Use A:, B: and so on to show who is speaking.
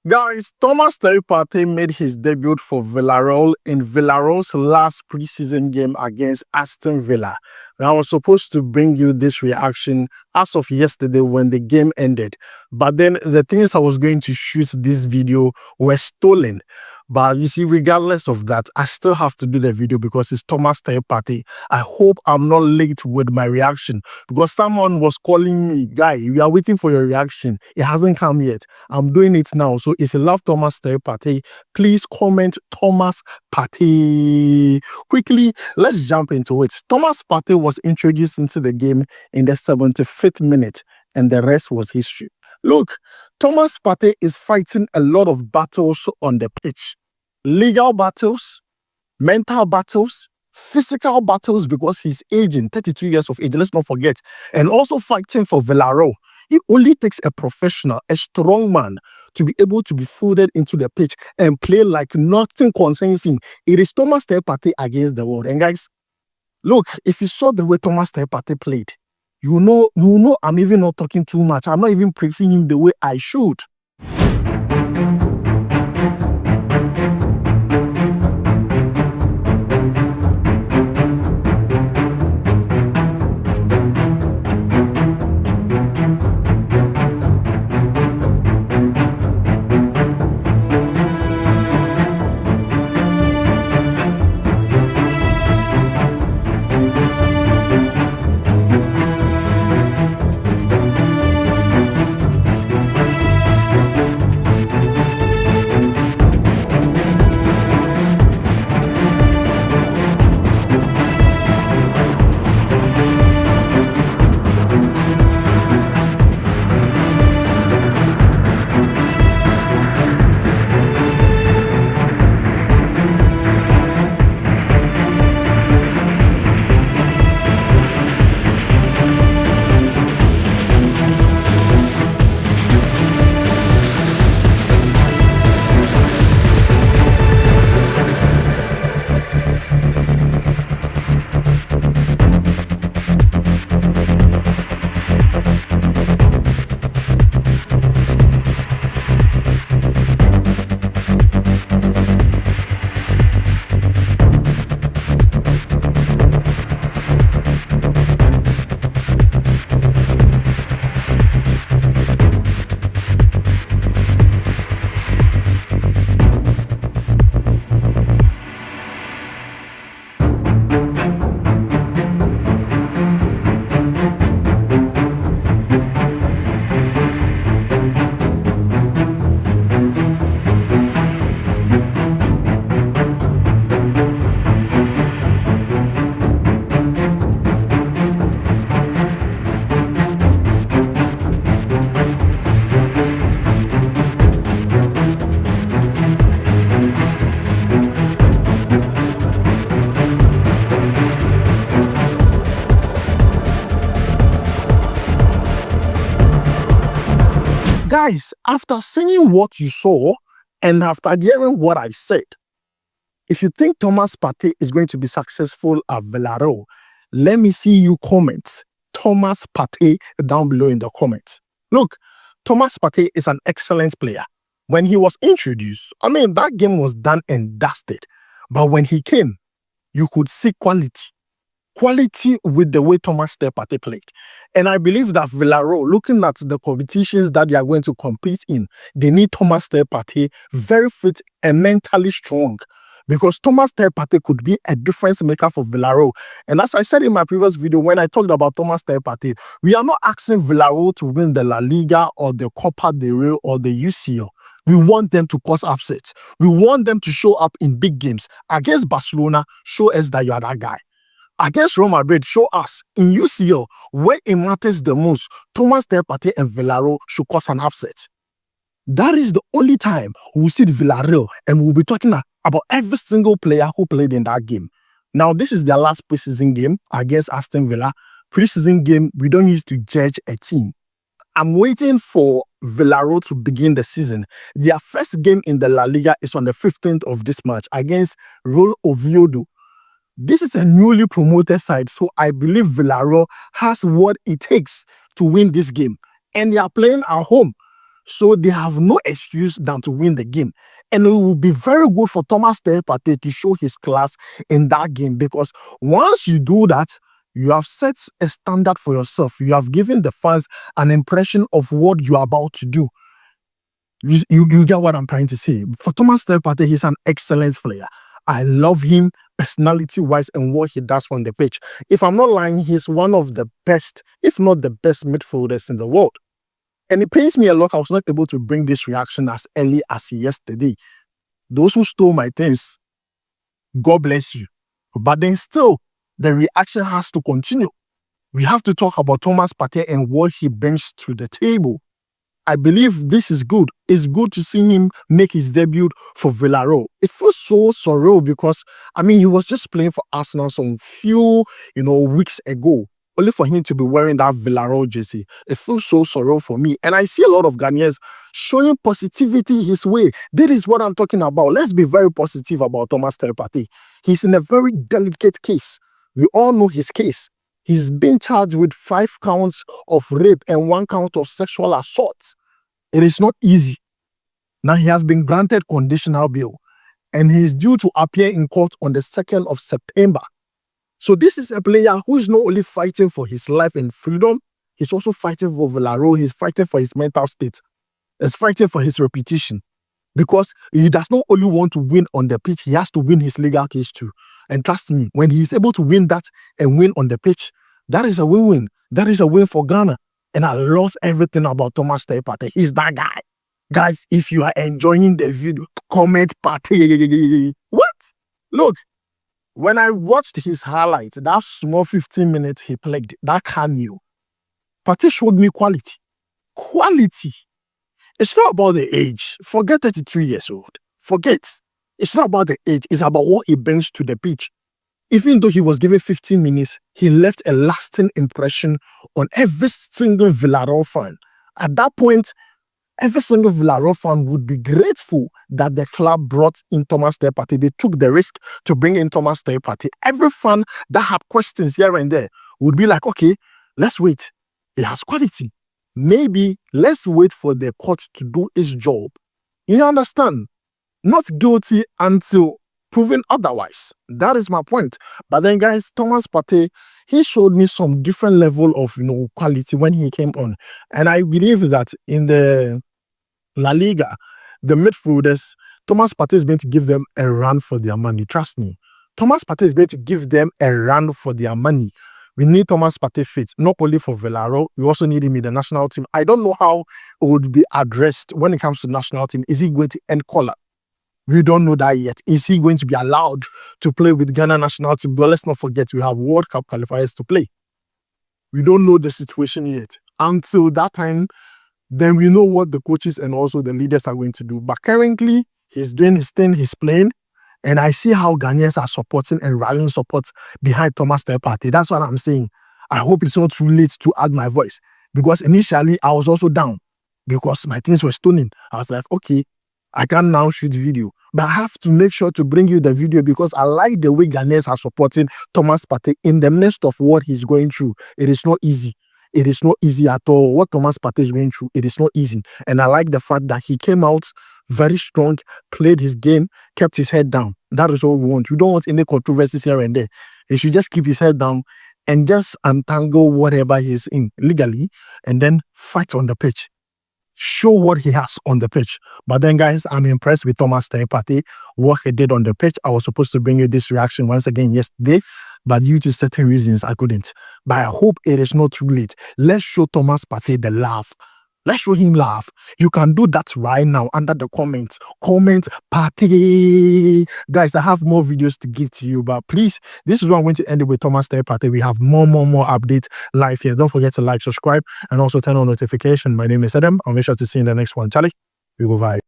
A: Guys, Thomas Partey made his debut for Villarreal in Villarreal's last preseason game against Aston Villa. And I was supposed to bring you this reaction as of yesterday when the game ended. But then the things I was going to shoot this video were stolen. But you see, regardless of that, I still have to do the video because it's Thomas Partey. I hope I'm not late with my reaction because someone was calling me, guy, we are waiting for your reaction. It hasn't come yet. I'm doing it now. So if you love Thomas Partey, please comment Thomas Partey. Quickly, let's jump into it. Thomas Partey was introduced into the game in the 75th minute, and the rest was history. Look, Thomas Partey is fighting a lot of battles on the pitch. Legal battles, mental battles, physical battles because he's aging, 32 years of age, let's not forget, and also fighting for Villarreal. It only takes a professional, a strong man to be able to be folded into the pitch and play like nothing concerns him. It is Thomas Partey against the world. And guys, look, if you saw the way Thomas Partey played, you know I'm even not talking too much. I'm not even praising him the way I should. Guys, after seeing what you saw and after hearing what I said, if you think Thomas Partey is going to be successful at Villarreal, let me see you comment Thomas Partey down below in the comments. Look, Thomas Partey is an excellent player. When he was introduced, that game was done and dusted. But when he came, you could see quality. Quality with the way Thomas Partey played. And I believe that Villarreal, looking at the competitions that they are going to compete in, they need Thomas Partey very fit and mentally strong. Because Thomas Partey could be a difference maker for Villarreal. And as I said in my previous video, when I talked about Thomas Partey, we are not asking Villarreal to win the La Liga or the Copa del Rey or the UCL. We want them to cause upsets. We want them to show up in big games. Against Barcelona, show us that you are that guy. Against Real Madrid, show us in UCL where it matters the most. Thomas Partey and Villarreal should cause an upset. That is the only time we'll see the Villarreal and we'll be talking about every single player who played in that game. Now, this is their last preseason game against Aston Villa. Preseason game, we don't use to judge a team. I'm waiting for Villarreal to begin the season. Their first game in the La Liga is on the 15th of this March against Real Oviedo. This is a newly promoted side, so I believe Villarreal has what it takes to win this game. And they are playing at home. So they have no excuse than to win the game. And it will be very good for Thomas Partey to show his class in that game, because once you do that, you have set a standard for yourself. You have given the fans an impression of what you are about to do. You get what I'm trying to say. For Thomas Partey, he's an excellent player. I love him personality-wise and what he does on the pitch. If I'm not lying, he's one of the best, if not the best midfielders in the world. And it pains me a lot I was not able to bring this reaction as early as yesterday. Those who stole my things, God bless you. But then still, the reaction has to continue. We have to talk about Thomas Partey and what he brings to the table. I believe this is good. It's good to see him make his debut for Villarreal. It feels so surreal because, he was just playing for Arsenal some few, weeks ago. Only for him to be wearing that Villarreal jersey. It feels so surreal for me. And I see a lot of Ghanaians showing positivity his way. That is what I'm talking about. Let's be very positive about Thomas Partey. He's in a very delicate case. We all know his case. He's been charged with 5 counts of rape and 1 count of sexual assault. It is not easy. Now he has been granted conditional bail and he is due to appear in court on the 2nd of September. So this is a player who is not only fighting for his life and freedom, he's also fighting for Villarreal, he's fighting for his mental state, he's fighting for his reputation. Because he does not only want to win on the pitch, he has to win his legal case too. And trust me, when he's able to win that and win on the pitch, that is a win-win. That is a win for Ghana. And I love everything about Thomas Partey. He's that guy. Guys, if you are enjoying the video, comment Partey. What? Look, when I watched his highlights, that small 15 minutes he played, that cameo, Partey showed me quality. Quality. It's not about the age. Forget 33 years old. Forget. It's not about the age. It's about what he brings to the pitch. Even though he was given 15 minutes, he left a lasting impression on every single Villarreal fan. At that point, every single Villarreal fan would be grateful that the club brought in Thomas Partey. They took the risk to bring in Thomas Partey. Every fan that had questions here and there would be like, okay, let's wait. He has quality. Maybe let's wait for the court to do its job. You understand? Not guilty until proven otherwise. That is my point. But then, guys, Thomas Partey, he showed me some different level of, quality when he came on. And I believe that in the La Liga, the midfielders, Thomas Partey is going to give them a run for their money. Trust me. Thomas Partey is going to give them a run for their money. We need Thomas Partey fit, not only for Villarreal, we also need him in the national team. I don't know how it would be addressed when it comes to the national team. Is he going to end collar? We don't know that yet. Is he going to be allowed to play with Ghana national team? But let's not forget, we have World Cup qualifiers to play. We don't know the situation yet. Until that time, then we know what the coaches and also the leaders are going to do. But currently, he's doing his thing, he's playing. And I see how Ghanaians are supporting and rallying support behind Thomas Partey. That's what I'm saying. I hope it's not too late to add my voice. Because initially, I was also down. Because my things were stunning. I was like, okay, I can now shoot video. But I have to make sure to bring you the video because I like the way Ghanaians are supporting Thomas Partey in the midst of what he's going through. It is not easy. It is not easy at all. What Thomas Partey is going through, it is not easy. And I like the fact that he came out very strong, played his game, kept his head down. That is all we want. We don't want any controversies here and there. He should just keep his head down and just untangle whatever he's in legally and then fight on the pitch. Show what he has on the pitch. But then, guys, I'm impressed with Thomas Partey, what he did on the pitch. I was supposed to bring you this reaction once again yesterday, but due to certain reasons, I couldn't. But I hope it is not too late. Let's show Thomas Partey the love. Let's show him love. You can do that right now under the comments. Comment Partey. Guys, I have more videos to give to you, but please, this is what I'm going to end it with Thomas Partey. We have more updates live here. Don't forget to like, subscribe, and also turn on notification. My name is Adam. I'll make sure to see you in the next one. Charlie, we go vibe.